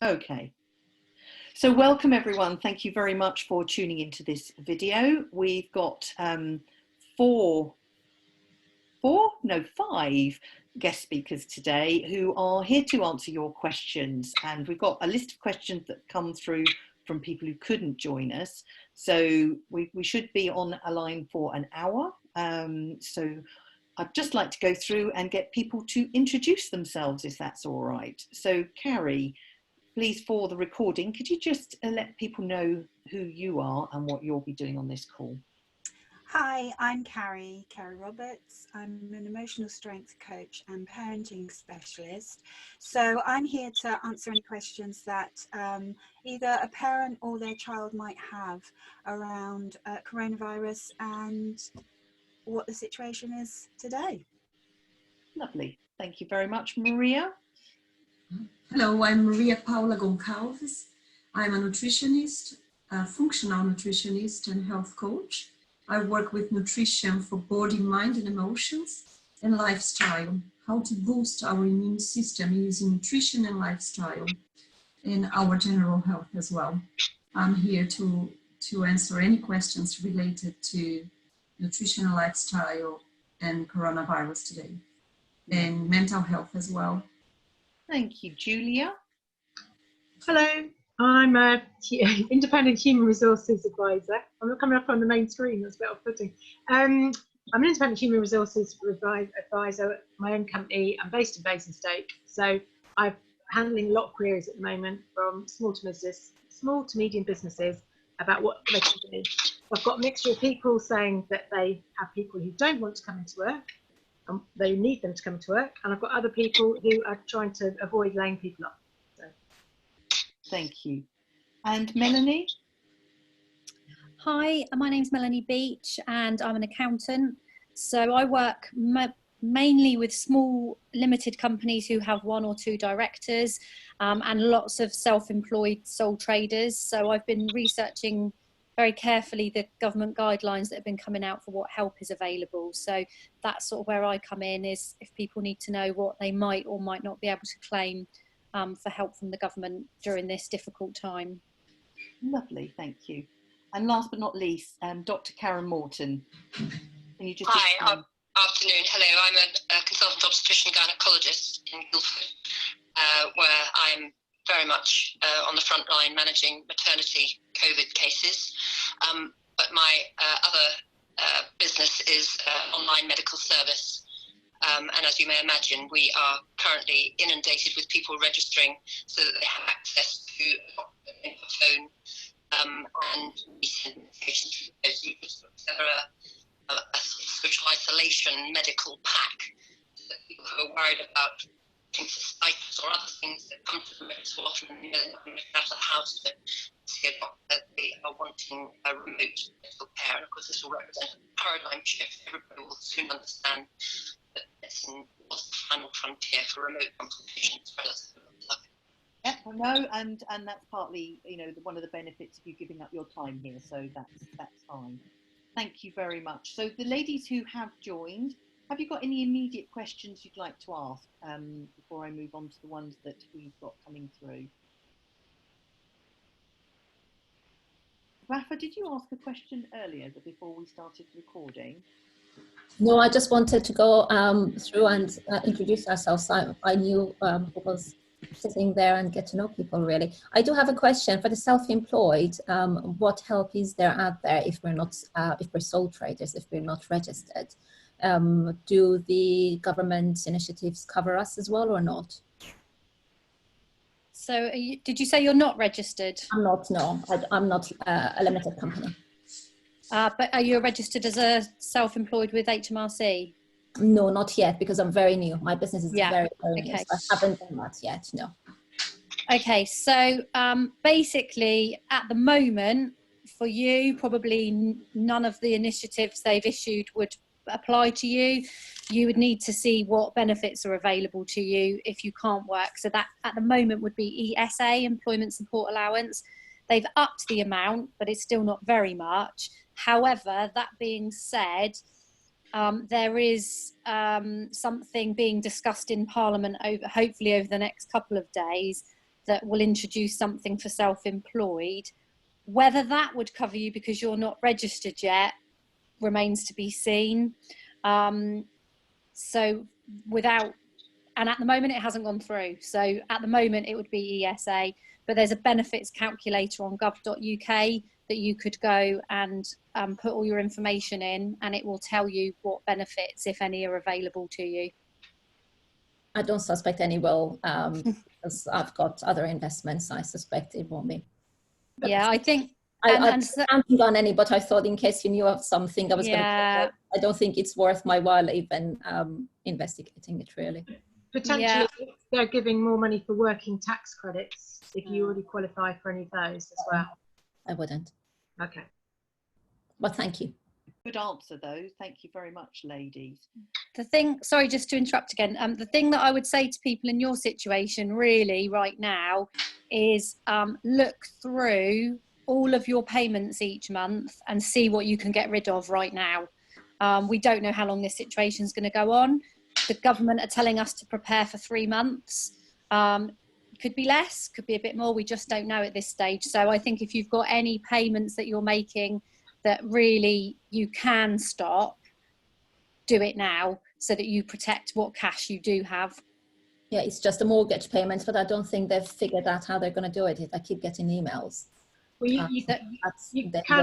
Okay. So welcome everyone. Thank you very much for tuning into this video. We've got five guest speakers today who are here to answer your questions. And we've got a list of questions that come through from people who couldn't join us. So we should be on a line for an hour. So I'd just like to go through and get people to introduce themselves, if that's all right. So Kari, please, for the recording, could you just let people know who you are and what you'll be doing on this call? Hi, I'm Kari Roberts. I'm an emotional strength coach and parenting specialist. So I'm here to answer any questions that either a parent or their child might have around coronavirus and what the situation is today. Lovely. Thank you very much. Maria? Hello, I'm Maria Paula Goncalves. I'm a nutritionist, a functional nutritionist and health coach. I work with nutrition for body, mind and emotions and lifestyle, how to boost our immune system using nutrition and lifestyle and our general health as well. I'm here to answer any questions related to nutrition and lifestyle and coronavirus today, and mental health as well. Thank you. Julia? Hello, I'm an independent human resources advisor. I'm not coming up on the main screen, that's a bit off-putting. I'm an independent human resources advisor at my own company. I'm based in Basingstoke, so I'm handling a lot of queries at the moment from small to medium businesses about what they can do. I've got a mixture of people saying that they have people who don't want to come into work, and they need them to come to work, and I've got other people who are trying to avoid laying people off. So. Thank you. And Melanie? Hi, my name's Melanie Beech and I'm an accountant. So I work mainly with small limited companies who have one or two directors and lots of self-employed sole traders. So I've been researching very carefully the government guidelines that have been coming out for what help is available. So that's sort of where I come in, is if people need to know what they might or might not be able to claim for help from the government during this difficult time. Lovely, thank you. And last but not least, Dr. Karen Morton. Can you just Hi, afternoon. Hello, I'm a consultant obstetrician gynaecologist in Guildford, where I'm very much on the front line managing maternity COVID cases. But my other business is online medical service. And as you may imagine, we are currently inundated with people registering so that they have access to a doctor in the phone, and we send patients through the post. We put together a social isolation medical pack so that people who are worried about cystitis or other things that come to them so often, and they're not getting out of the house to see a doctor, they are wanting a remote medical care. And of course, this will represent a paradigm shift. Everybody will soon understand that medicine was the final frontier for remote consultations relative to life. Yeah, I know, and that's partly, you know, one of the benefits of you giving up your time here, so that's fine. Thank you very much. So the ladies who have joined, have you got any immediate questions you'd like to ask before I move on to the ones that we've got coming through? Rafa, did you ask a question earlier before we started recording? No, I just wanted to go through and introduce ourselves. I knew who was sitting there and get to know people, really. I do have a question for the self-employed. What help is there out there if we're not, if we're sole traders, if we're not registered? Do the government initiatives cover us as well or not? So did you say you're not registered? I'm not, no. I'm not a limited company. But are you registered as a self-employed with HMRC? No, not yet, because I'm very new. My business is very new, okay. so I haven't done that yet, no. Okay, so basically at the moment, for you, probably none of the initiatives they've issued would apply to you. You would need to see what benefits are available to you if you can't work. So that at the moment would be ESA, Employment Support Allowance. They've upped the amount, but it's still not very much. However, that being said, there is something being discussed in Parliament hopefully over the next couple of days that will introduce something for self-employed. Whether that would cover you because you're not registered yet remains to be seen. So without, and at the moment it hasn't gone through. So at the moment it would be ESA, but there's a benefits calculator on gov.uk that you could go and put all your information in, and it will tell you what benefits, if any, are available to you. I don't suspect any will, because I've got other investments. I suspect it won't be. But yeah, I think. I haven't done any, but I thought in case you knew of something, I was going to. I don't think it's worth my while even investigating it really. Potentially, they're giving more money for working tax credits if you already qualify for any of those as well. I wouldn't. Okay. Well, thank you. Good answer though. Thank you very much, ladies. The thing, sorry, just to interrupt again, the thing that I would say to people in your situation really right now is look through all of your payments each month and see what you can get rid of right now. We don't know how long this situation is going to go on. The government are telling us to prepare for 3 months. Could be less, could be a bit more. We just don't know at this stage. So I think if you've got any payments that you're making that really you can stop, do it now so that you protect what cash you do have. Yeah, it's just the mortgage payments, but I don't think they've figured out how they're going to do it. I keep getting emails. Well, you can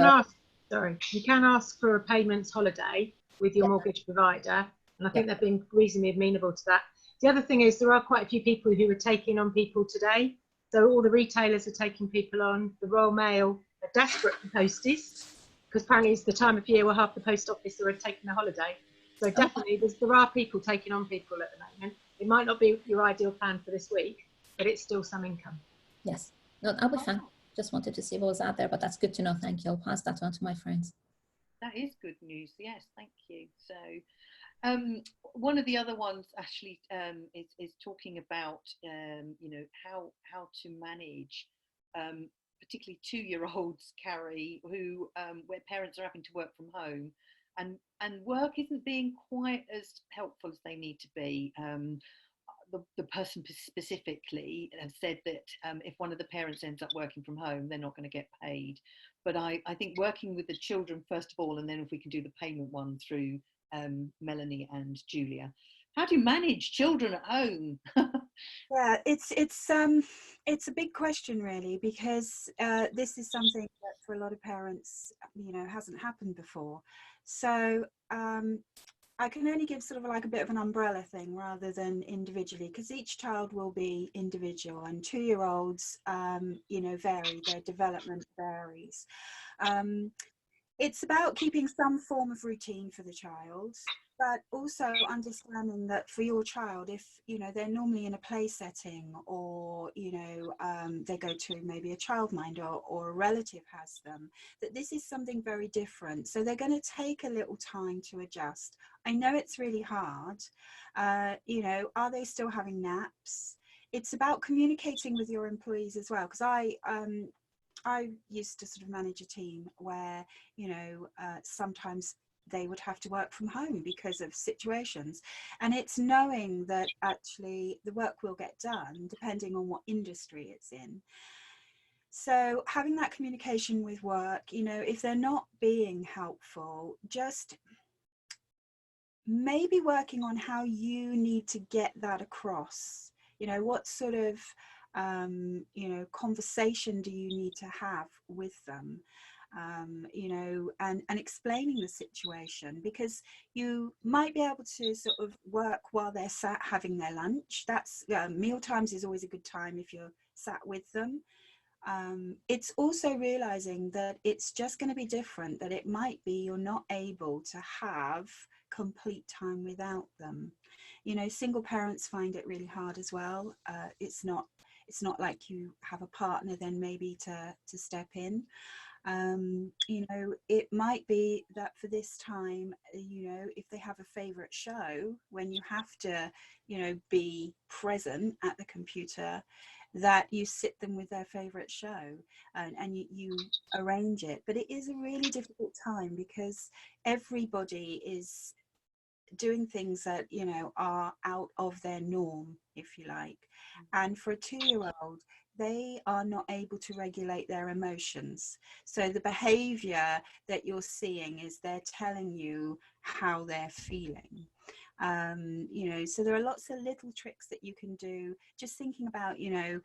ask. Sorry, you can ask for a payments holiday with your mortgage provider, and I think they've been reasonably amenable to that. The other thing is there are quite a few people who are taking on people today. So all the retailers are taking people on. The Royal Mail are desperate for posties because apparently it's the time of year where half the post office are taking a holiday. So definitely there are people taking on people at the moment. It might not be your ideal plan for this week, but it's still some income. Yes, no, I'll be fine. Just wanted to see what was out there, but that's good to know. Thank you. I'll pass that on to my friends. That is good news. Yes, thank you. So one of the other ones actually is talking about you know, how to manage particularly 2-year-olds, Kari, who where parents are having to work from home and work isn't being quite as helpful as they need to be. The person specifically has said that if one of the parents ends up working from home, they're not going to get paid. But I think working with the children first of all, and then if we can do the payment one through Melanie and Julia. How do you manage children at home? Yeah, it's a big question really, because this is something that for a lot of parents, you know, hasn't happened before. So I can only give sort of like a bit of an umbrella thing rather than individually, because each child will be individual, and 2-year-olds, you know, vary, their development varies. It's about keeping some form of routine for the child, but also understanding that for your child, if, you know, they're normally in a play setting, or, you know, they go to maybe a childminder or a relative has them, that this is something very different. So they're going to take a little time to adjust. I know it's really hard. You know, are they still having naps? It's about communicating with your employees as well, because I used to sort of manage a team where, you know, sometimes they would have to work from home because of situations, and it's knowing that actually the work will get done depending on what industry it's in. So having that communication with work, you know, if they're not being helpful, just maybe working on how you need to get that across. You know, what sort of you know, conversation do you need to have with them, you know, and explaining the situation, because you might be able to sort of work while they're sat having their lunch. That's meal times is always a good time if you're sat with them. It's also realizing that it's just going to be different, that it might be you're not able to have complete time without them. You know, single parents find it really hard as well. It's not like you have a partner then maybe to step in. You know, it might be that for this time, you know, if they have a favorite show, when you have to, you know, be present at the computer, that you sit them with their favorite show, and you arrange it. But it is a really difficult time because everybody is doing things that, you know, are out of their norm, if you like. And for a 2-year-old, they are not able to regulate their emotions. So the behavior that you're seeing is they're telling you how they're feeling. You know, so there are lots of little tricks that you can do, just thinking about, you know,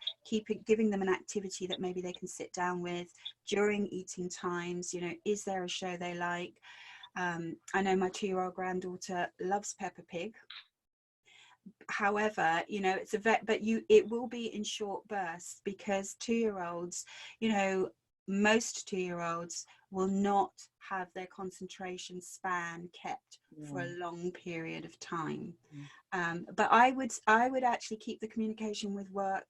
giving them an activity that maybe they can sit down with during eating times. You know, is there a show they like? I know my 2-year-old granddaughter loves Peppa Pig. However, you know, it's it will be in short bursts, because 2-year-olds, you know, most 2-year-olds will not have their concentration span kept for a long period of time. But I would actually keep the communication with work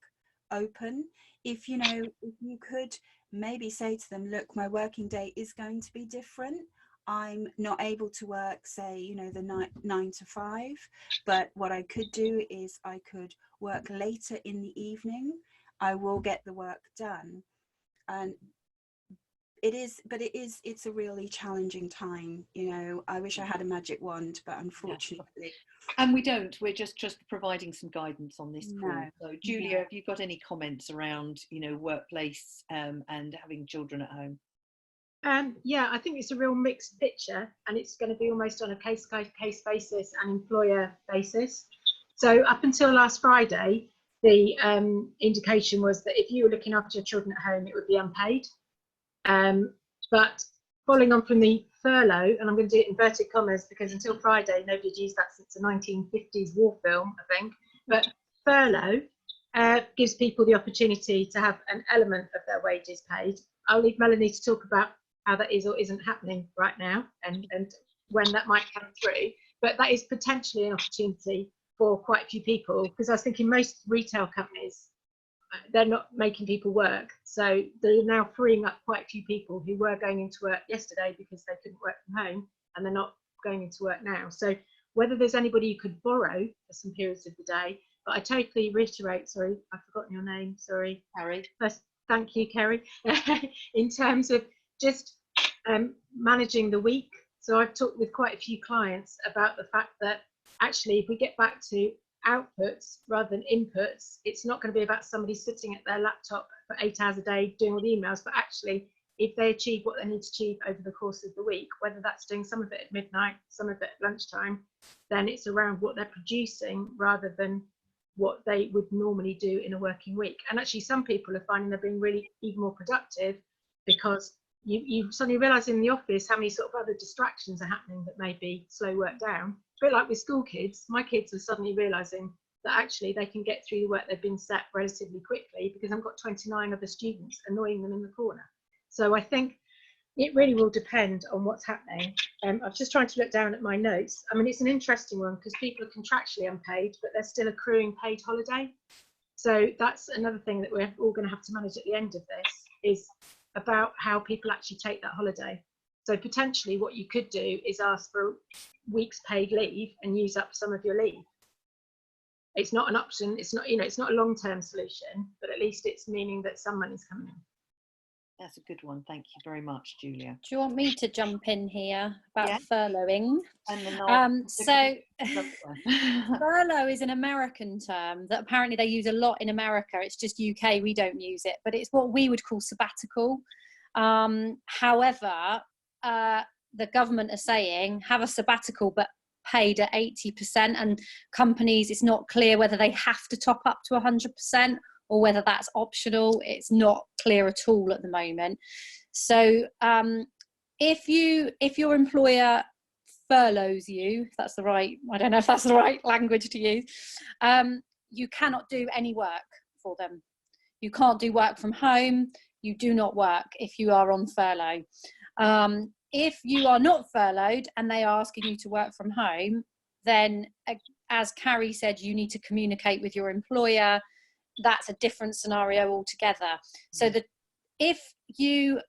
open. If, you know, if you could maybe say to them, look, my working day is going to be different. I'm not able to work, say, you know, the 9 to 5, but what I could do is I could work later in the evening. I will get the work done. And it's a really challenging time. You know, I wish I had a magic wand, but unfortunately. And we don't. We're just providing some guidance on this call. No. So Julia, have you got any comments around, you know, workplace and having children at home? Yeah, I think it's a real mixed picture, and it's going to be almost on a case-by-case basis and employer basis. So up until last Friday, the indication was that if you were looking after your children at home, it would be unpaid. But following on from the furlough, and I'm going to do it in inverted commas because until Friday, nobody'd used that since the 1950s war film, I think. But furlough gives people the opportunity to have an element of their wages paid. I'll leave Melanie to talk about how that is or isn't happening right now, and when that might come through. But that is potentially an opportunity for quite a few people, because I was thinking most retail companies, they're not making people work. So they're now freeing up quite a few people who were going into work yesterday because they couldn't work from home, and they're not going into work now. So whether there's anybody you could borrow for some periods of the day, but I totally reiterate, sorry, I've forgotten your name, sorry. Kari. First, thank you, Kerry. In terms of just managing the week. So I've talked with quite a few clients about the fact that actually if we get back to outputs rather than inputs, it's not going to be about somebody sitting at their laptop for 8 hours a day doing all the emails, but actually if they achieve what they need to achieve over the course of the week, whether that's doing some of it at midnight, some of it at lunchtime, then it's around what they're producing rather than what they would normally do in a working week. And actually some people are finding they're being really even more productive, because you suddenly realise in the office how many sort of other distractions are happening that maybe slow work down. A bit like with school kids, my kids are suddenly realising that actually they can get through the work they've been set relatively quickly because I've got 29 other students annoying them in the corner. So I think it really will depend on what's happening. I'm just trying to look down at my notes. I mean, it's an interesting one because people are contractually unpaid, but they're still accruing paid holiday. So that's another thing that we're all going to have to manage at the end of this, is about how people actually take that holiday. So potentially what you could do is ask for weeks paid leave and use up some of your leave. It's not an option. It's not, you know, it's not a long-term solution, but at least it's meaning that some money's coming in. That's a good one. Thank you very much, Julia. Do you want me to jump in here about furloughing? So furlough is an American term that apparently they use a lot in America. It's just UK, we don't use it, but it's what we would call sabbatical. However, the government are saying have a sabbatical but paid at 80%, and companies, it's not clear whether they have to top up to 100% or whether that's optional. It's not clear at all at the moment. So if your employer furloughs you, if that's the right, I don't know if that's the right language to use, you cannot do any work for them. You can't do work from home. You do not work if you are on furlough. If you are not furloughed and they are asking you to work from home, then as Kari said, you need to communicate with your employer. That's a different scenario altogether. So that if you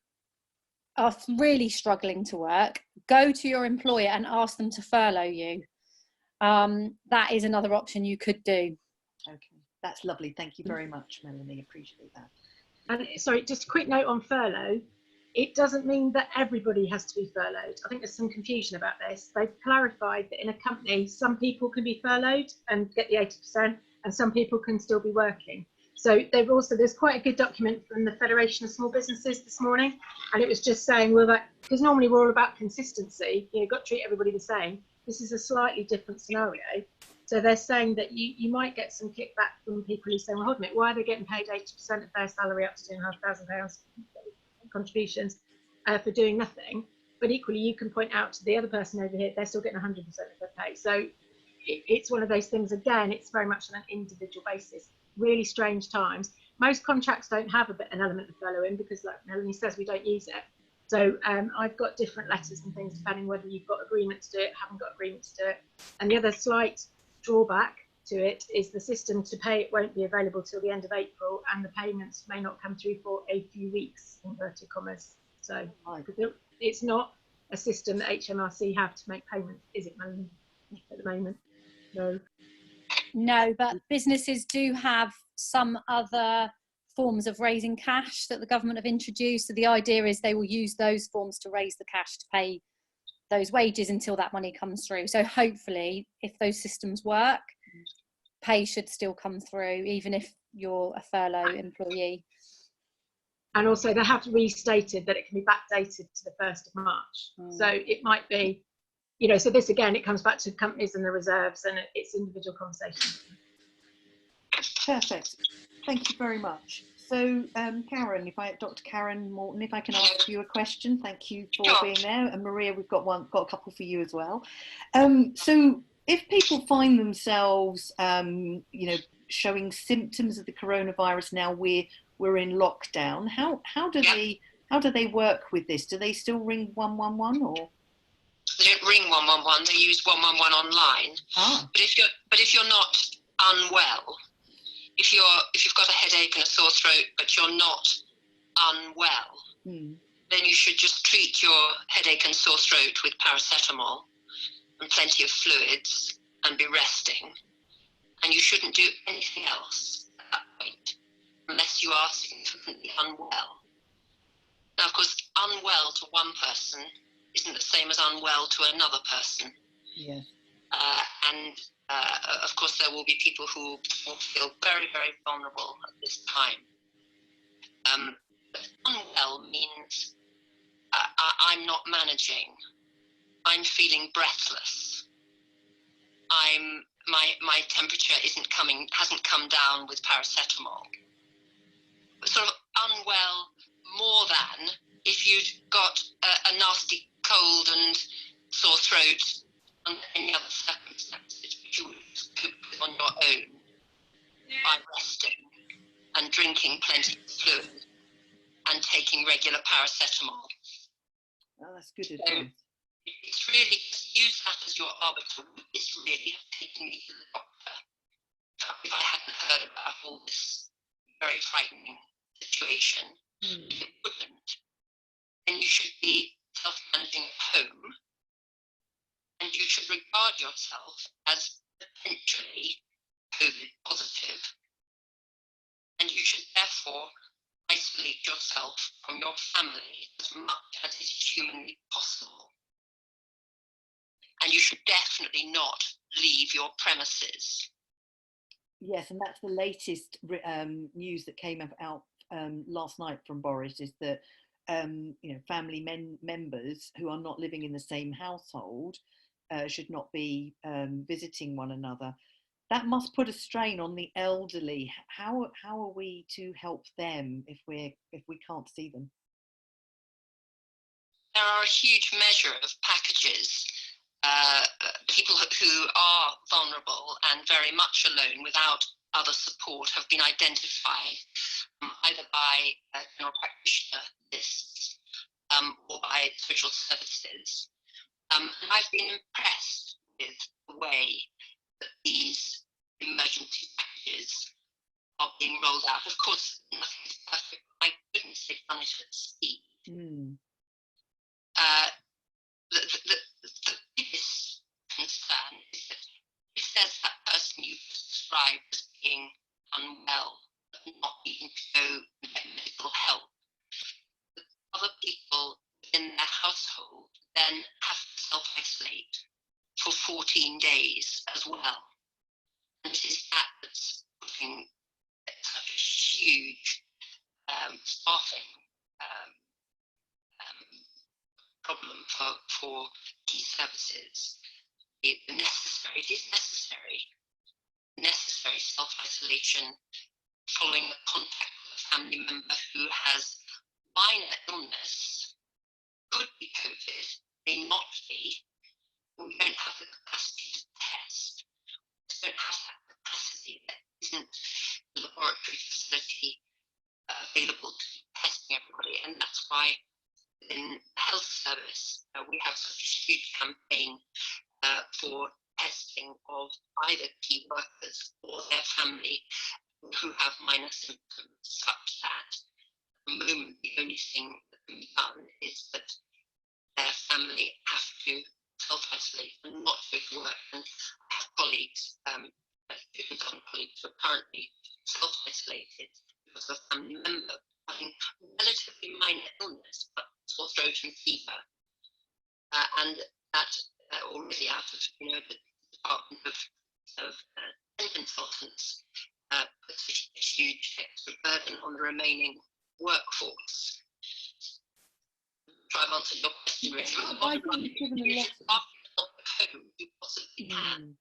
are really struggling to work, go to your employer and ask them to furlough you. That is another option you could do. Okay, that's lovely. Thank you very much, Melanie. Appreciate that. And sorry, just a quick note on furlough. It doesn't mean that everybody has to be furloughed. I think there's some confusion about this. They've clarified that in a company, some people can be furloughed and get the 80%, and some people can still be working. So there's quite a good document from the Federation of Small Businesses this morning, and it was just saying, well, that because normally we're all about consistency, you've got to treat everybody the same. This is a slightly different scenario. So they're saying that you might get some kickback from people who say, well, hold a minute, why are they getting paid 80% of their salary up to £2,500 contributions for doing nothing? But equally, you can point out to the other person over here, they're still getting 100% of their pay. So it's one of those things, again, it's very much on an individual basis. Really strange times. Most contracts don't have an element of furloughing because, like Melanie says, we don't use it. So I've got different letters and things depending whether you've got agreement to do it, haven't got agreement to do it. And the other slight drawback to it is the system to pay it won't be available till the end of April, and the payments may not come through for a few weeks, inverted commas. So it's not a system that HMRC have to make payments, is it, Melanie, at the moment? No. No, but businesses do have some other forms of raising cash that the government have introduced. So the idea is they will use those forms to raise the cash to pay those wages until that money comes through. So hopefully, if those systems work, pay should still come through, even if you're a furlough employee. And also they have restated that it can be backdated to the 1st of March. So it might be, you know, so this again, it comes back to companies and the reserves, and it's individual conversations. Perfect. Thank you very much. So, Karen, Dr. Karen Morton, if I can ask you a question, thank you for being there. And Maria, we've got a couple for you as well. So, if people find themselves, you know, showing symptoms of the coronavirus now we're in lockdown, how do they work with this? Do they still ring 111 or? They don't ring 111. They use 111 online. Ah. But if you're not unwell, if you've got a headache and a sore throat, but you're not unwell, then you should just treat your headache and sore throat with paracetamol and plenty of fluids and be resting. And you shouldn't do anything else at that point, unless you are significantly unwell. Now, of course, unwell to one person isn't the same as unwell to another person. Yes. And of course, there will be people who will feel very, very vulnerable at this time. But unwell means I'm not managing. I'm feeling breathless. My temperature hasn't come down with paracetamol. But sort of unwell more than if you'd got a nasty cold and sore throat under any other circumstances, which you would cope with on your own by resting and drinking plenty of fluid and taking regular paracetamol. Oh, that's good advice. It's really, use that as your arbiter. It's really taking me to the doctor. If I hadn't heard about all this very frightening situation, it wouldn't. Then you should be self-managing at home, and you should regard yourself as potentially COVID positive, and you should therefore isolate yourself from your family as much as is humanly possible. And you should definitely not leave your premises. Yes, and that's the latest news that came out last night from Boris, is that you know, family members who are not living in the same household should not be visiting one another. That must put a strain on the elderly. How are we to help them if we can't see them? There are a huge measure of packages. People who are vulnerable and very much alone without other support have been identified either by general practitioner lists or by social services. And I've been impressed with the way that these emergency packages are being rolled out. Of course, nothing is perfect. My goodness, they've done it at speed. The biggest concern is that if there's that person you described as being unwell, but not needing to go and get medical help, the other people in their household then have to self-isolate for 14 days as well. And it is that that's putting such a staffing problem for key services. It is necessary self-isolation following a contact with a family member who has minor illness, could be COVID, may not be. We don't have the capacity to test. We don't have that capacity. There isn't a laboratory facility available to be testing everybody, and that's why in the health service we have such a huge campaign for testing of either key workers or their family who have minor symptoms, such that at the moment the only thing that can be done is that their family have to self-isolate and not go to work. And I have colleagues, consultant colleagues who are currently self-isolated because of a family member having relatively minor illness, but sore throat and fever, and that already out of the Department of Consultants puts a huge extra burden on the remaining workforce. Try and answer your question, really. I think you've given a lot of home you possibly can.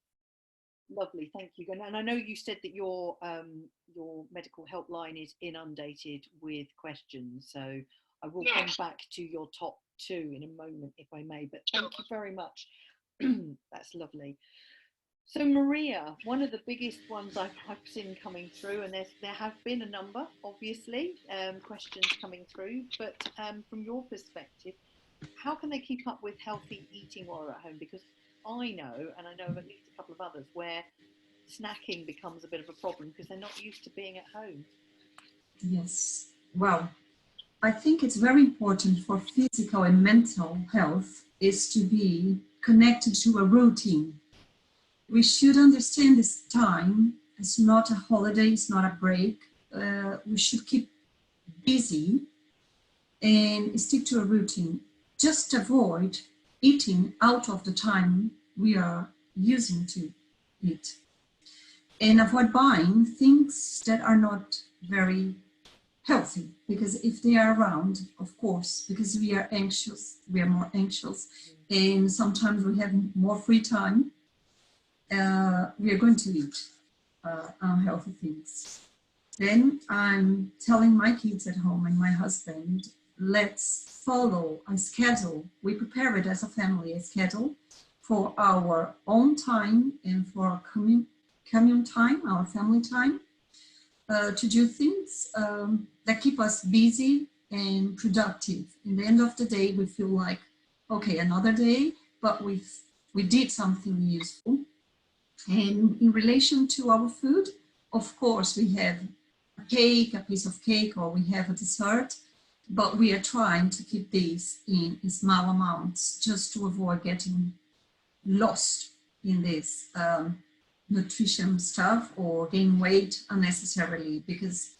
Lovely, thank you. And I know you said that your medical helpline is inundated with questions, so I will come back to your top two in a moment, if I may. But thank you very much. That's lovely. So Maria, one of the biggest ones I've seen coming through, and there have been a number, obviously, questions coming through, but from your perspective, how can they keep up with healthy eating while they're at home? Because I know, and I know of at least a couple of others, where snacking becomes a bit of a problem because they're not used to being at home. Yes, well, I think it's very important for physical and mental health is to be connected to a routine. We should understand this time as not a holiday, it's not a break. We should keep busy and stick to a routine. Just avoid eating out of the time we are using to eat. And avoid buying things that are not very healthy, because if they are around, of course, because we are anxious, we are more anxious, and sometimes we have more free time, we are going to eat unhealthy things. Then I'm telling my kids at home and my husband, let's follow a schedule. We prepare it as a family, a schedule for our own time and for our commune time, our family time, to do things that keep us busy and productive. In the end of the day, we feel like, okay, another day, but we did something useful. And in relation to our food, of course, we have a cake, a piece of cake, or we have a dessert, but we are trying to keep these in small amounts just to avoid getting lost in this nutrition stuff or gain weight unnecessarily, because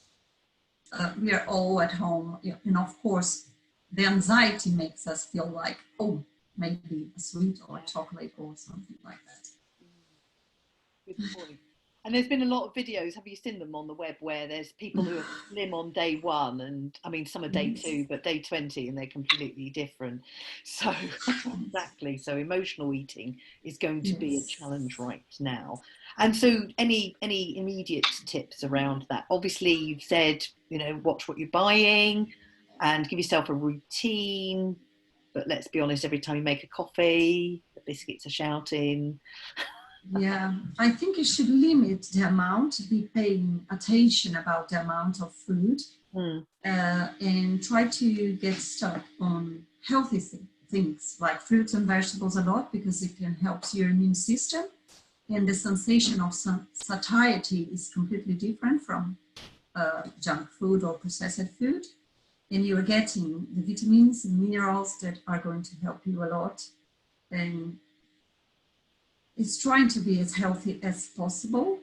we are all at home, and of course the anxiety makes us feel like, oh, maybe a sweet or a chocolate or something like that. Good point. And there's been a lot of videos, have you seen them on the web, where there's people who are slim on day 1, and I mean some are day 2, but day 20 and they're completely different. So exactly, so emotional eating is going to be a challenge right now. And so any immediate tips around that? Obviously you've said, watch what you're buying and give yourself a routine, but let's be honest, every time you make a coffee, the biscuits are shouting. Yeah, I think you should limit the amount, be paying attention about the amount of food, and try to get stuck on healthy things like fruits and vegetables a lot, because it can help your immune system, and the sensation of satiety is completely different from junk food or processed food, and you are getting the vitamins and minerals that are going to help you a lot. And it's trying to be as healthy as possible.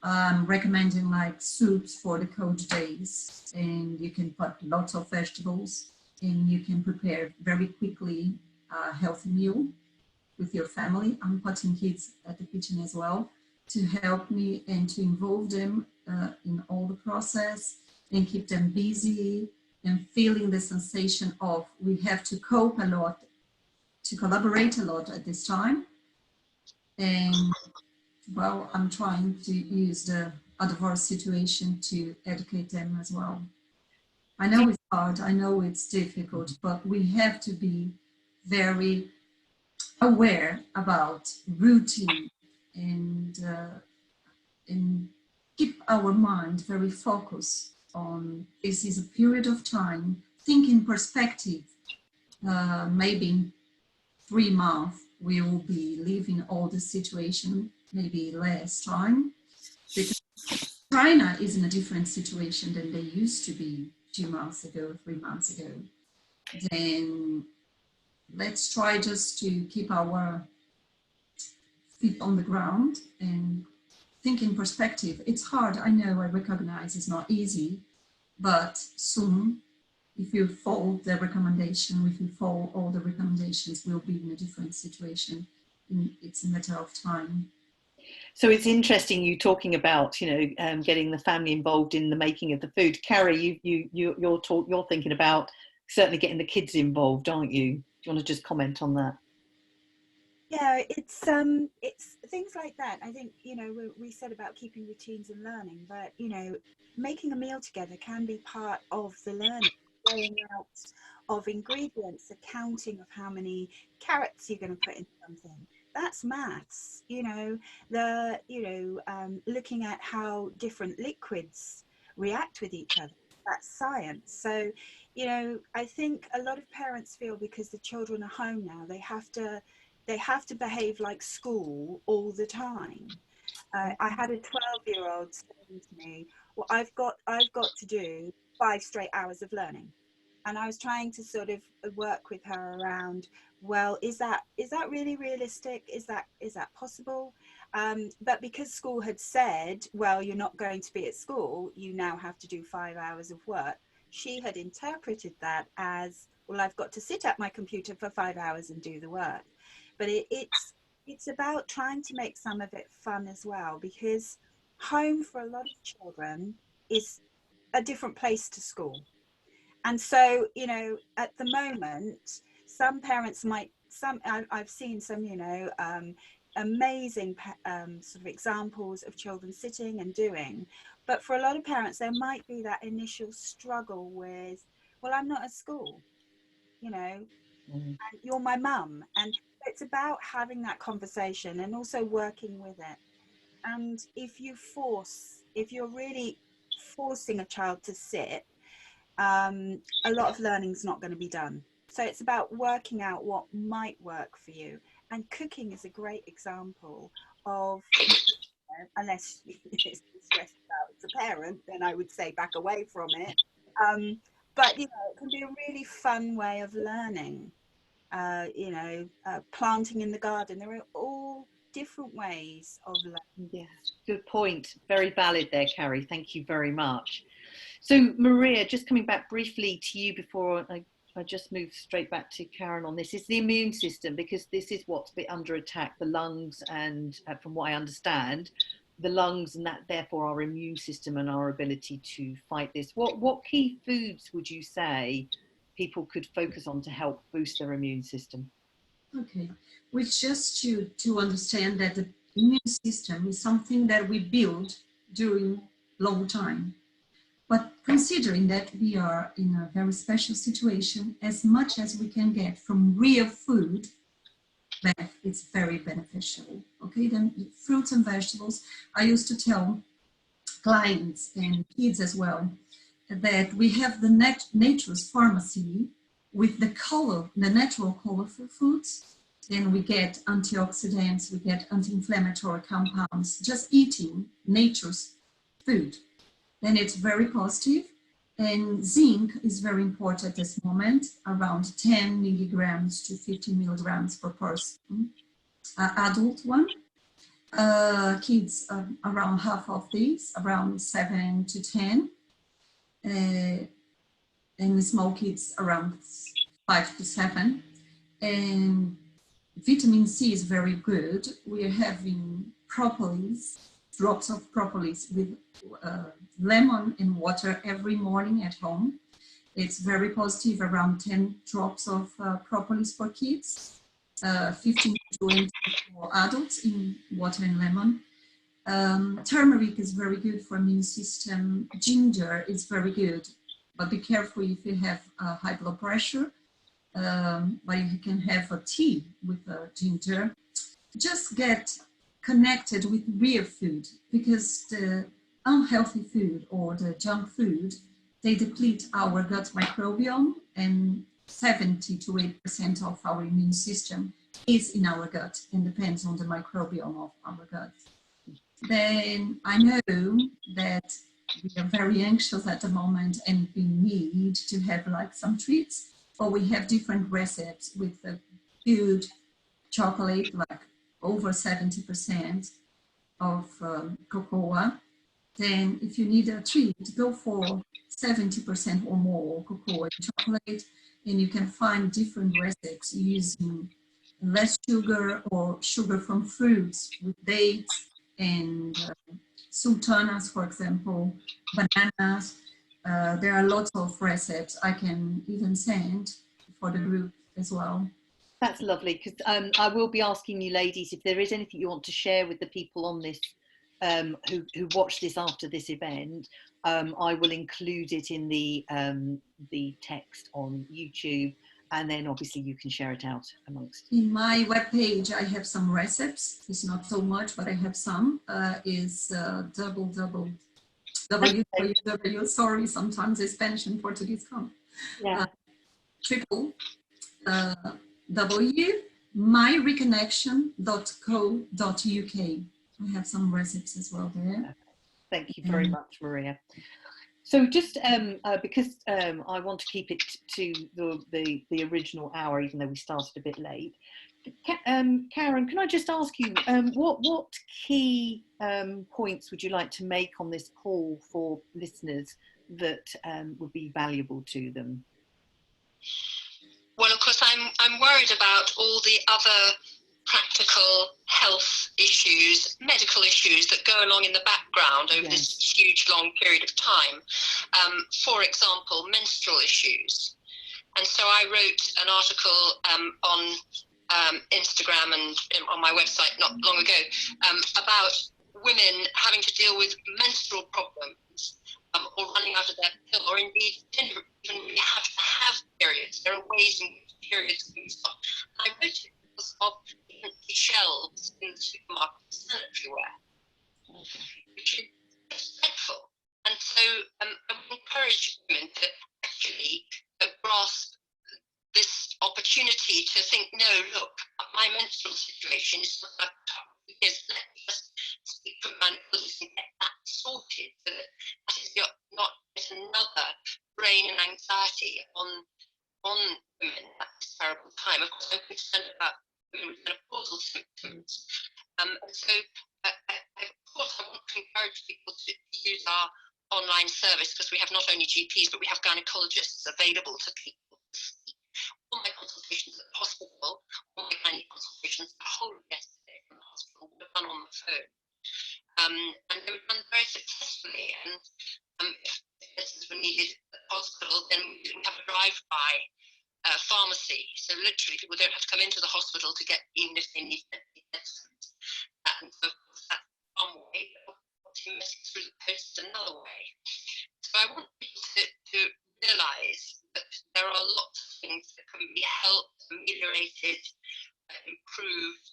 I'm recommending like soups for the cold days, and you can put lots of vegetables, and you can prepare very quickly a healthy meal with your family. I'm putting kids at the kitchen as well to help me and to involve them in all the process and keep them busy and feeling the sensation of we have to cope a lot, to collaborate a lot at this time. And well, I'm trying to use the adverse situation to educate them as well. I know it's hard, I know it's difficult, but we have to be very aware about routine and keep our mind very focused on this is a period of time, think in perspective. Maybe in 3 months we will be leaving all the situation, maybe less time, because China is in a different situation than they used to be 2 months ago, 3 months ago. Then let's try just to keep our feet on the ground and think in perspective. It's hard, I know, I recognize it's not easy, but soon, if you follow the recommendation, if you follow all the recommendations, we'll be in a different situation. It's a matter of time. So it's interesting you talking about, getting the family involved in the making of the food. Kari, you're thinking about certainly getting the kids involved, aren't you? Do you want to just comment on that? Yeah, it's things like that. I think, we said about keeping routines and learning, but, making a meal together can be part of the learning, going out of ingredients, accounting of how many carrots you're going to put in something. That's maths, looking at how different liquids react with each other. That's science. So, I think a lot of parents feel because the children are home now, they have to behave like school all the time. I had a 12-year-old saying to me, well, I've got to do 5 straight hours of learning. And I was trying to sort of work with her around, well, is that really realistic? Is that possible? But because school had said, well, you're not going to be at school, you now have to do 5 hours of work. She had interpreted that as, well, I've got to sit at my computer for 5 hours and do the work. But it's about trying to make some of it fun as well, because home for a lot of children is a different place to school. And so, at the moment, some parents I've seen some, amazing sort of examples of children sitting and doing. But for a lot of parents, there might be that initial struggle with, well, I'm not at school, and you're my mum. And it's about having that conversation and also working with it. And if you're really forcing a child to sit, a lot of learning's not going to be done. So it's about working out what might work for you. And cooking is a great example of, unless you're stressed out as a parent, then I would say back away from it. But, it can be a really fun way of learning. Planting in the garden. There are all different ways of learning. Yeah, good point. Very valid there, Kari. Thank you very much. So Maria, just coming back briefly to you before I just move straight back to Karen on this, is the immune system, because this is what's been under attack, the lungs, and from what I understand, the lungs, and that therefore our immune system and our ability to fight this. What key foods would you say people could focus on to help boost their immune system? Okay, which just to understand that the immune system is something that we build during long time. But considering that we are in a very special situation, as much as we can get from real food, that it's very beneficial. Okay, then fruits and vegetables. I used to tell clients and kids as well that we have the nature's pharmacy with the natural colorful foods. Then we get antioxidants, we get anti-inflammatory compounds, just eating nature's food. Then it's very positive. And zinc is very important at this moment, around 10 milligrams to 50 milligrams per person. Adult one. Kids, around half of these, around 7 to 10. And small kids, around 5 to 7. And vitamin C is very good. We are having propolis, drops of propolis with lemon and water every morning at home. It's very positive, around 10 drops of propolis for kids, 15 to 20 for adults in water and lemon. Turmeric is very good for immune system. Ginger is very good, but be careful if you have high blood pressure. But you can have a tea with ginger. Just get connected with real food, because the unhealthy food or the junk food, they deplete our gut microbiome, and 70 to 8% of our immune system is in our gut and depends on the microbiome of our gut. Then I know that we are very anxious at the moment and we need to have like some treats, but we have different recipes with a good chocolate, like over 70% of cocoa. Then if you need a treat, go for 70% or more cocoa and chocolate, and you can find different recipes using less sugar or sugar from fruits with dates and sultanas, for example, bananas. There are lots of recipes I can even send for the group as well. That's lovely, because I will be asking you ladies if there is anything you want to share with the people on this who watch this after this event. I will include it in the text on YouTube, and then obviously you can share it out amongst. In my webpage, I have some recipes. It's not so much, but I have some. Is www. Sorry, sometimes the Spanish and Portuguese come. Yeah. myreconnection.co.uk. I have some recipes as well there. Thank you very much, Maria. So just because I want to keep it to the original hour, even though we started a bit late, Karen, can I just ask you, what key points would you like to make on this call for listeners that would be valuable to them? Well, of course, I'm worried about all the other practical health issues, medical issues that go along in the background over this huge, long period of time. For example, menstrual issues. And so I wrote an article on Instagram and on my website not long ago about women having to deal with menstrual problems or running out of their pill, or indeed didn't even really have to have periods. There are ways in which periods can be stopped. And I wrote it because of the empty shelves in the supermarket sanitary ware, which is dreadful. And so I would encourage women to actually grasp this opportunity to think, no, look, my menstrual situation is not that tough, because let me just speak to my gynecologist and get that sorted, so that is not yet another brain and anxiety on women at this terrible time. Of course, I'm concerned about women with menopausal symptoms. And so, of course, I want to encourage people to use our online service, because we have not only GPs, but we have gynecologists available to people to see. All my consultations at the hospital, all my gynae consultations the whole of yesterday from the hospital were done on the phone. And they were done very successfully. And if medicines were needed at the hospital, then we didn't have a drive-by pharmacy. So literally, people don't have to come into the hospital to get, even if they need medicines. And so, of course, that's one way, but obviously medicines through the post is another way. So I want people to realise that there are lots of things that can be helped, ameliorated, improved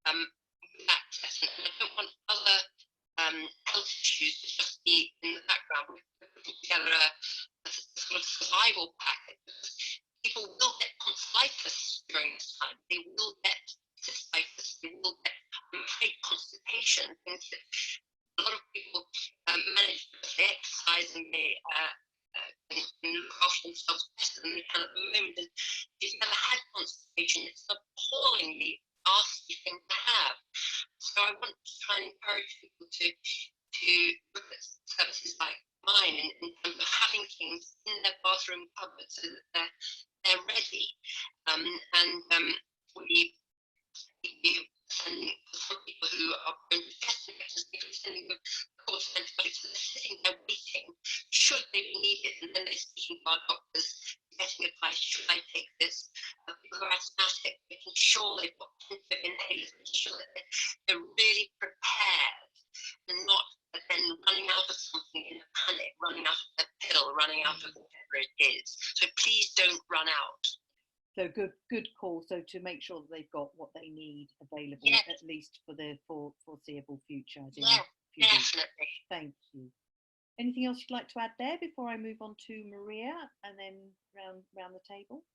with access. And I don't want other health issues to just be in the background. We're putting together a sort of survival package. People will get tonsillitis during this time. They will get cystitis. They will get, I'm afraid, constipation. Things that a lot of people manage to exercise and they look after themselves better than they can at the moment. And if you've never had constipation, it's an appallingly nasty thing to have. So I want to try and encourage people to look at services like mine in terms of having things in their bathroom cupboard so that they're ready. We sending, for some people who are prone to chest infections, sending them a course of antibiotics, so they're sitting there waiting, should they be needed, and then they're speaking to our doctors, getting advice, should I take this? People who are asthmatic, making sure they've got plenty of inhalers, making sure that they're really prepared and not then running out of something in a panic, running out of a pill, running out of whatever it is. So please don't run out. So good call. So to make sure that they've got what they need available, Yes. at least for the foreseeable future. As in Yeah, a few weeks. definitely. Thank you. Anything else you'd like to add there before I move on to Maria and then round the table?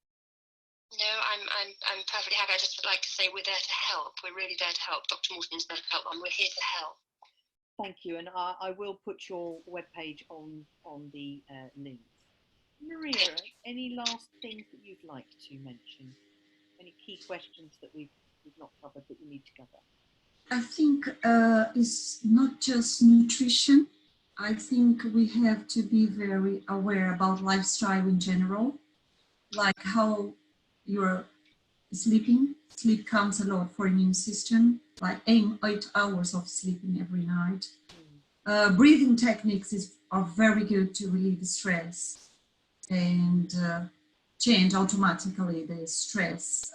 No, I'm perfectly happy. I just would like to say we're there to help. We're really there to help. Dr. Morton's Medical Helpline. We're here to help. Thank you, and I will put your webpage on the links. Maria, any last things that you'd like to mention? Any key questions that we've not covered that we need to cover? I think it's not just nutrition. I think we have to be very aware about lifestyle in general, like how you're sleeping. Sleep counts a lot for immune system, like 8 hours of sleeping every night. Breathing techniques are very good to relieve stress and change automatically the stress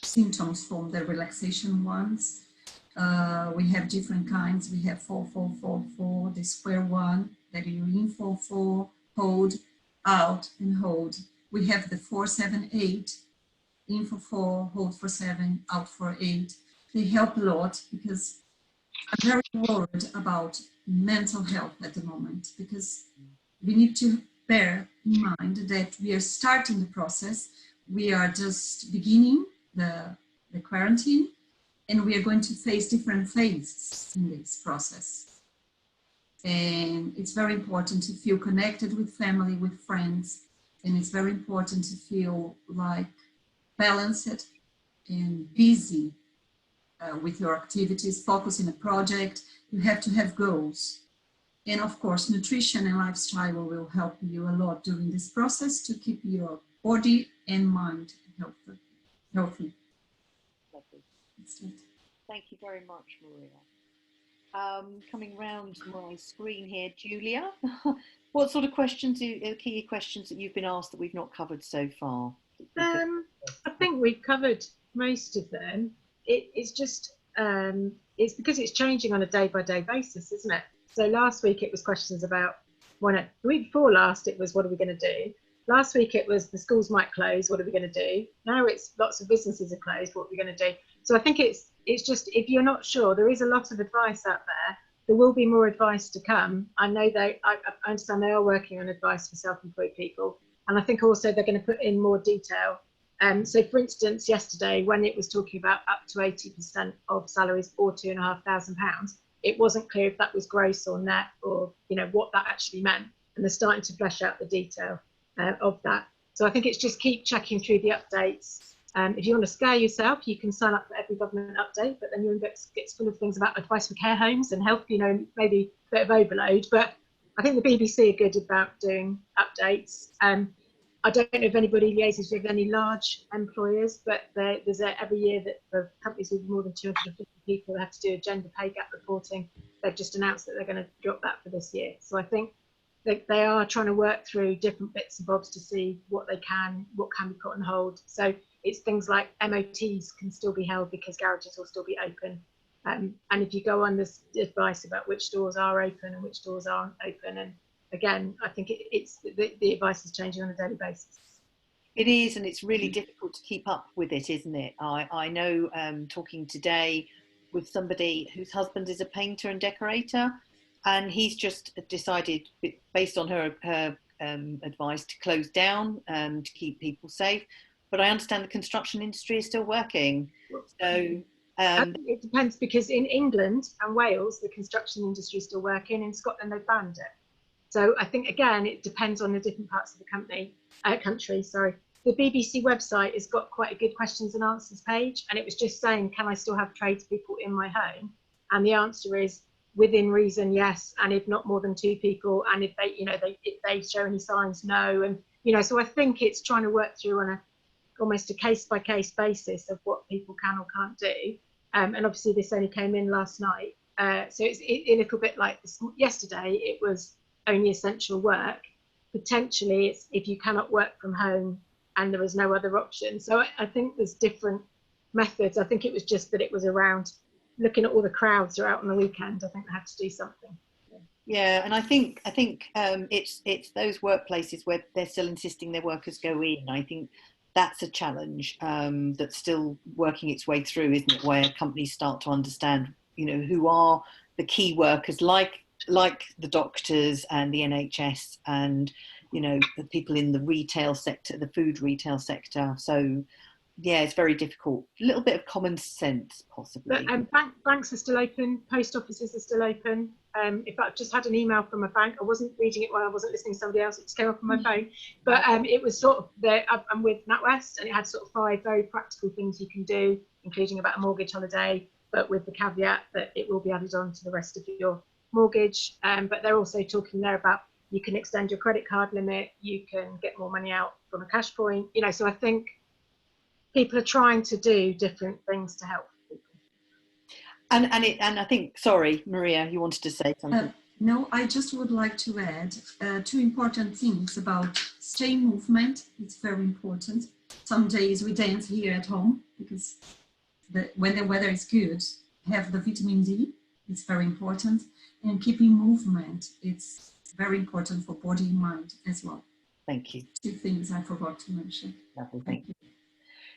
symptoms from the relaxation ones. We have different kinds. We have 4-4-4-4, the square one, that you're in 4-4, hold, out and hold. We have the 4-7-8, in for 4, hold for 7, out for 8. They help a lot because I'm very worried about mental health at the moment, because we need to bear in mind that we are starting the process. We are just beginning the quarantine, and we are going to face different phases in this process. And it's very important to feel connected with family, with friends, and it's very important to feel like balanced and busy with your activities, focus in a project. You have to have goals. And of course, nutrition and lifestyle will help you a lot during this process to keep your body and mind healthy. Lovely. Thank you very much, Maria. Coming round my screen here, Julia, what sort of questions are key questions that you've been asked that we've not covered so far? I think we've covered most of them. It's just it's because it's changing on a day-by-day basis, isn't it? So last week it was questions about the week before last it was what are we going to do? Last week it was the schools might close, what are we going to do? Now it's lots of businesses are closed, what are we going to do? So I think it's just, if you're not sure, there is a lot of advice out there. There will be more advice to come. I know I understand they are working on advice for self-employed people, and I think also they're going to put in more detail. So for instance, yesterday when it was talking about up to 80% of salaries or £2,500, it wasn't clear if that was gross or net, or what that actually meant, and they're starting to flesh out the detail of that. So I think it's just keep checking through the updates. If you want to scare yourself, you can sign up for every government update, but then your inbox gets full of things about advice for care homes and health, maybe a bit of overload. But I think the BBC are good about doing updates. I don't know if anybody liaises with any large employers, but there's every year that for companies with more than 250 people that have to do a gender pay gap reporting. They've just announced that they're going to drop that for this year. So I think they are trying to work through different bits and bobs to see what can be put on hold. So it's things like MOTs can still be held because garages will still be open. And if you go on this advice about which stores are open and which stores aren't open, and again, I think it's the advice is changing on a daily basis. It is, and it's really difficult to keep up with it, isn't it? I know talking today with somebody whose husband is a painter and decorator, and he's just decided, based on her advice, to close down to keep people safe. But I understand the construction industry is still working. So it depends, because in England and Wales, the construction industry is still working. In Scotland, they banned it. So I think, again, it depends on the different parts of the country. The BBC website has got quite a good questions and answers page, and it was just saying, can I still have tradespeople in my home? And the answer is, within reason, yes, and if not more than 2 people, and if they, if they show any signs, no. And so I think it's trying to work through almost a case-by-case basis of what people can or can't do. And obviously this only came in last night. So it's a little bit like this. Yesterday, it was only essential work. Potentially, it's if you cannot work from home and there is no other option. So I think there's different methods. I think it was just that it was around looking at all the crowds who are out on the weekend. I think they had to do something. Yeah, and I think it's those workplaces where they're still insisting their workers go in. I think that's a challenge that's still working its way through, isn't it? Where companies start to understand, who are the key workers, like the doctors and the NHS and, the people in the retail sector, the food retail sector. So, yeah, it's very difficult. A little bit of common sense, possibly. But, banks are still open. Post offices are still open. In fact, I just had an email from a bank. I wasn't reading it while I wasn't listening to somebody else. It just came up on my phone. But it was sort of I'm with NatWest, and it had sort of 5 very practical things you can do, including about a mortgage holiday, but with the caveat that it will be added on to the rest of your mortgage. But they're also talking there about you can extend your credit card limit, you can get more money out from a cash point. So I think people are trying to do different things to help people. And I think, sorry, Maria, you wanted to say something. No, I just would like to add 2 important things about stay movement. It's very important. Some days we dance here at home because when the weather is good, have the vitamin D. It's very important. And keeping movement, it's very important for body and mind as well. Thank you. 2 things I forgot to mention. Lovely, thank you.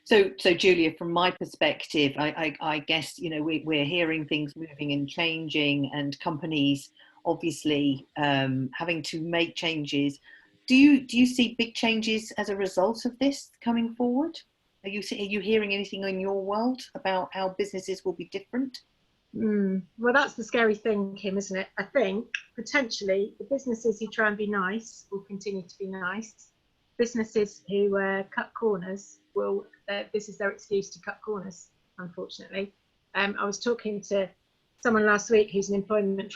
So Julia, from my perspective, I guess, we're hearing things moving and changing, and companies obviously having to make changes. Do you see big changes as a result of this coming forward? Are you hearing anything in your world about how businesses will be different? Well, that's the scary thing, Kim, isn't it? I think potentially the businesses who try and be nice will continue to be nice. Businesses who cut corners will, this is their excuse to cut corners, unfortunately. I was talking to someone last week who's an employment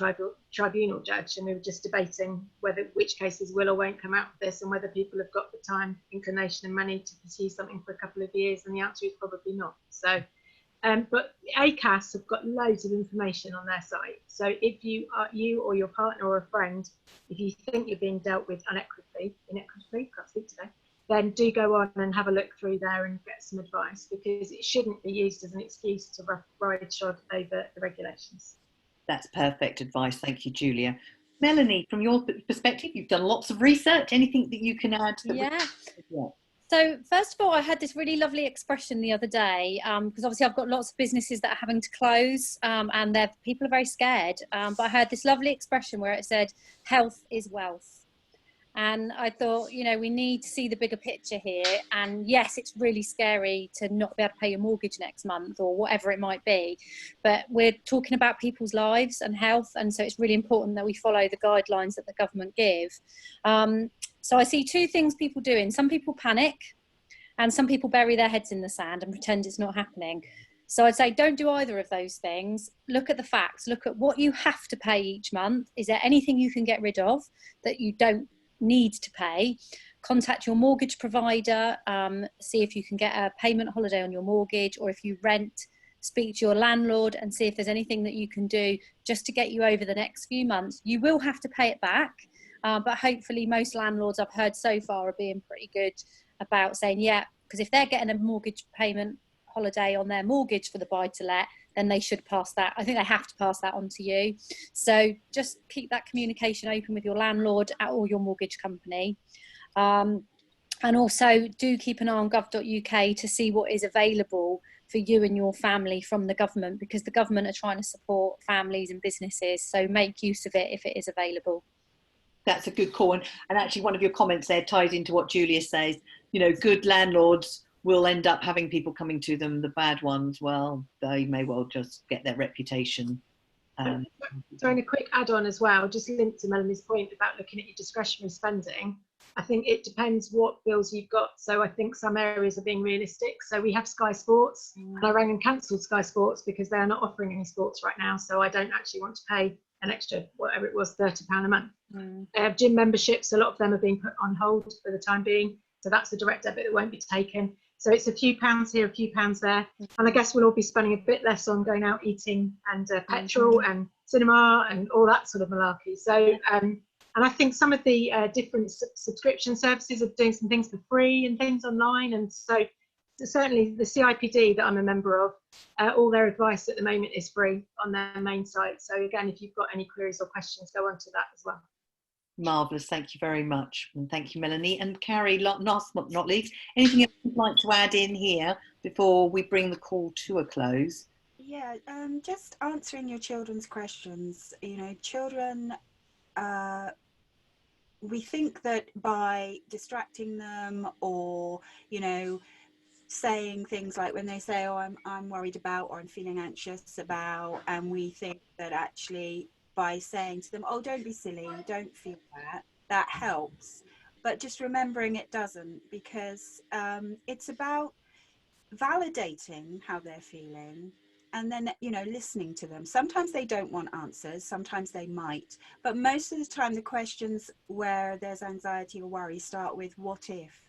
tribunal judge, and we were just debating which cases will or won't come out of this, and whether people have got the time, inclination and money to pursue something for a couple of years, and the answer is probably not. So, but ACAS have got loads of information on their site. So if you or your partner or a friend, if you think you're being dealt with inequitably, can't speak today, then do go on and have a look through there and get some advice, because it shouldn't be used as an excuse to ride shod over the regulations. That's perfect advice. Thank you, Julia. Melanie, from your perspective, you've done lots of research. Anything that you can add? Yeah. So first of all, I had this really lovely expression the other day, because obviously I've got lots of businesses that are having to close, and people are very scared. But I heard this lovely expression where it said, health is wealth. And I thought, we need to see the bigger picture here. And yes, it's really scary to not be able to pay your mortgage next month or whatever it might be. But we're talking about people's lives and health. And so it's really important that we follow the guidelines that the government give. So I see 2 things people doing. Some people panic, and some people bury their heads in the sand and pretend it's not happening. So I'd say don't do either of those things. Look at the facts. Look at what you have to pay each month. Is there anything you can get rid of that you don't need to pay? Contact your mortgage provider, see if you can get a payment holiday on your mortgage, or if you rent, speak to your landlord and see if there's anything that you can do just to get you over the next few months. You will have to pay it back, but hopefully most landlords I've heard so far are being pretty good about saying, yeah, because if they're getting a mortgage payment holiday on their mortgage for the buy-to-let, then they should pass that. I think they have to pass that on to you. So just keep that communication open with your landlord or your mortgage company. And also do keep an eye on gov.uk to see what is available for you and your family from the government, because the government are trying to support families and businesses. So make use of it if it is available. That's a good call. And actually one of your comments there ties into what Julia says. Good landlords will end up having people coming to them. The bad ones, well, they may well just get their reputation. So in a quick add-on as well, just linked to Melanie's point about looking at your discretionary spending, I think it depends what bills you've got. So I think some areas are being realistic. So we have Sky Sports, and I rang and cancelled Sky Sports because they're not offering any sports right now. So I don't actually want to pay an extra, whatever it was, £30 a month. Gym memberships, a lot of them are being put on hold for the time being. So that's the direct debit that won't be taken. So it's a few pounds here, a few pounds there. And I guess we'll all be spending a bit less on going out eating and petrol and cinema and all that sort of malarkey. So, and I think some of the different subscription services are doing some things for free and things online. And so certainly the CIPD that I'm a member of, all their advice at the moment is free on their main site. So again, if you've got any queries or questions, go on to that as well. Marvellous, thank you very much. And thank you, Melanie. And Kari, last but not least, anything else you'd like to add in here before we bring the call to a close? Yeah, just answering your children's questions. You know, children, we think that by distracting them or, you know, saying things like when they say, oh, I'm worried about, or I'm feeling anxious about, and we think that actually by saying to them, oh, don't be silly, don't feel that helps. But just remembering it doesn't, because it's about validating how they're feeling and then, you know, listening to them. Sometimes they don't want answers, sometimes they might, but most of the time the questions where there's anxiety or worry start with what if,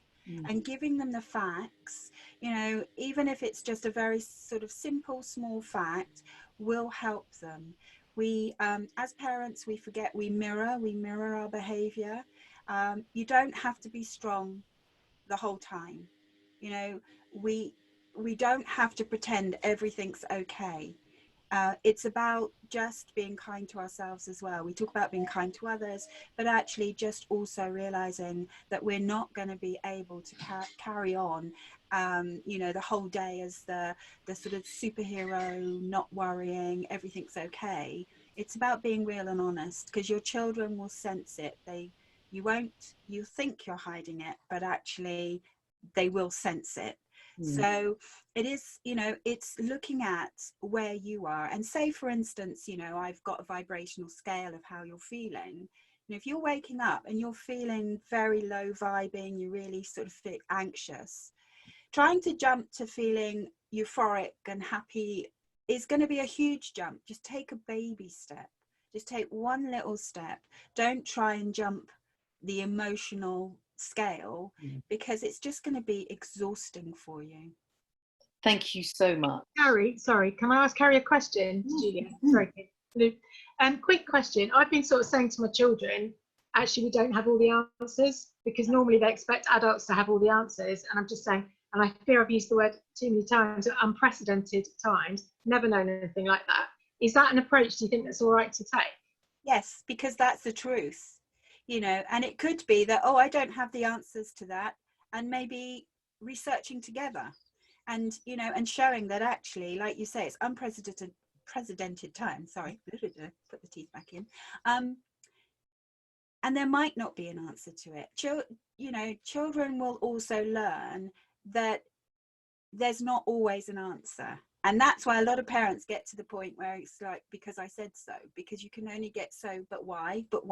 and giving them the facts, you know, even if it's just a very sort of simple small fact, will help them. We as parents, we forget we mirror our behavior. You don't have to be strong the whole time, you know, we don't have to pretend everything's okay. It's about just being kind to ourselves as well. We talk about being kind to others, but actually just also realizing that we're not going to be able to carry on, you know, the whole day as the sort of superhero, not worrying, everything's okay. It's about being real and honest, because your children will sense it. You think you're hiding it, but actually they will sense it. So it is, you know, it's looking at where you are, and say, for instance, you know, I've got a vibrational scale of how you're feeling. And if you're waking up and you're feeling very low vibing, you really sort of feel anxious, trying to jump to feeling euphoric and happy is going to be a huge jump. Just take a baby step. Just take one little step. Don't try and jump the emotional scale, because it's just going to be exhausting for you. Thank you so much. Kari, sorry, can I ask Kari a question? Julia, sorry. Quick question. I've been sort of saying to my children, actually, we don't have all the answers, because normally they expect adults to have all the answers. And I'm just saying, and I fear I've used the word too many times, unprecedented times, never known anything like that. Is that an approach, do you think, that's all right to take? Yes, because that's the truth. You know, and it could be that, oh, I don't have the answers to that, and maybe researching together and, you know, and showing that actually, like you say, it's unprecedented time. Sorry, put the teeth back in. And there might not be an answer to it. You know, children will also learn that there's not always an answer. And that's why a lot of parents get to the point where it's like, because I said so, because you can only get so, but why? But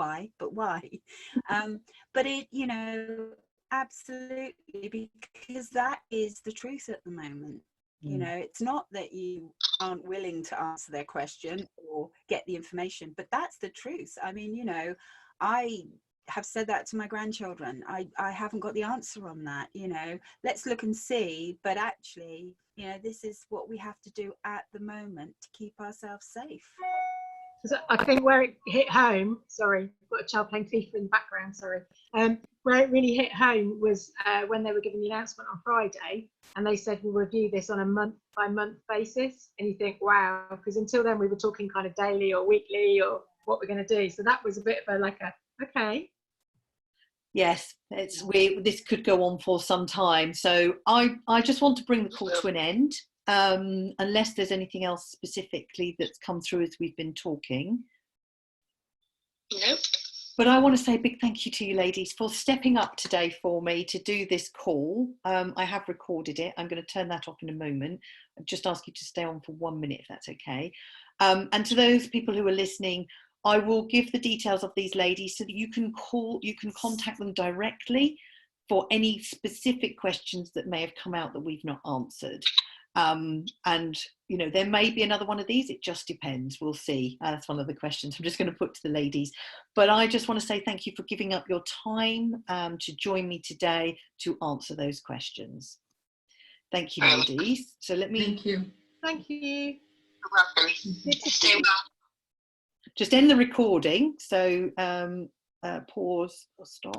it, you know, absolutely, because that is the truth at the moment. You know, it's not that you aren't willing to answer their question or get the information, but that's the truth. I mean, you know, I have said that to my grandchildren. I haven't got the answer on that, you know, let's look and see, but actually, you know, this is what we have to do at the moment to keep ourselves safe. So I think where it hit home, sorry, I've got a child playing FIFA in the background, sorry. Where it really hit home was when they were giving the announcement on Friday, and they said, we'll review this on a month-by-month basis. And you think, wow, because until then we were talking kind of daily or weekly or what we're going to do. So that was a bit of a, okay. Yes, this could go on for some time. So I just want to bring the call to an end, unless there's anything else specifically that's come through as we've been talking. Nope. But I want to say a big thank you to you ladies for stepping up today for me to do this call. I have recorded it. I'm going to turn that off in a moment. I'll just ask you to stay on for 1 minute if that's okay. And to those people who are listening, I will give the details of these ladies so that you can contact them directly for any specific questions that may have come out that we've not answered. And, you know, there may be another one of these. It just depends. We'll see. That's one of the questions I'm just going to put to the ladies. But I just want to say thank you for giving up your time to join me today to answer those questions. Thank you, ladies. So let me. Thank you. Thank you. You're welcome. Stay well. Just end the recording. So pause or stop.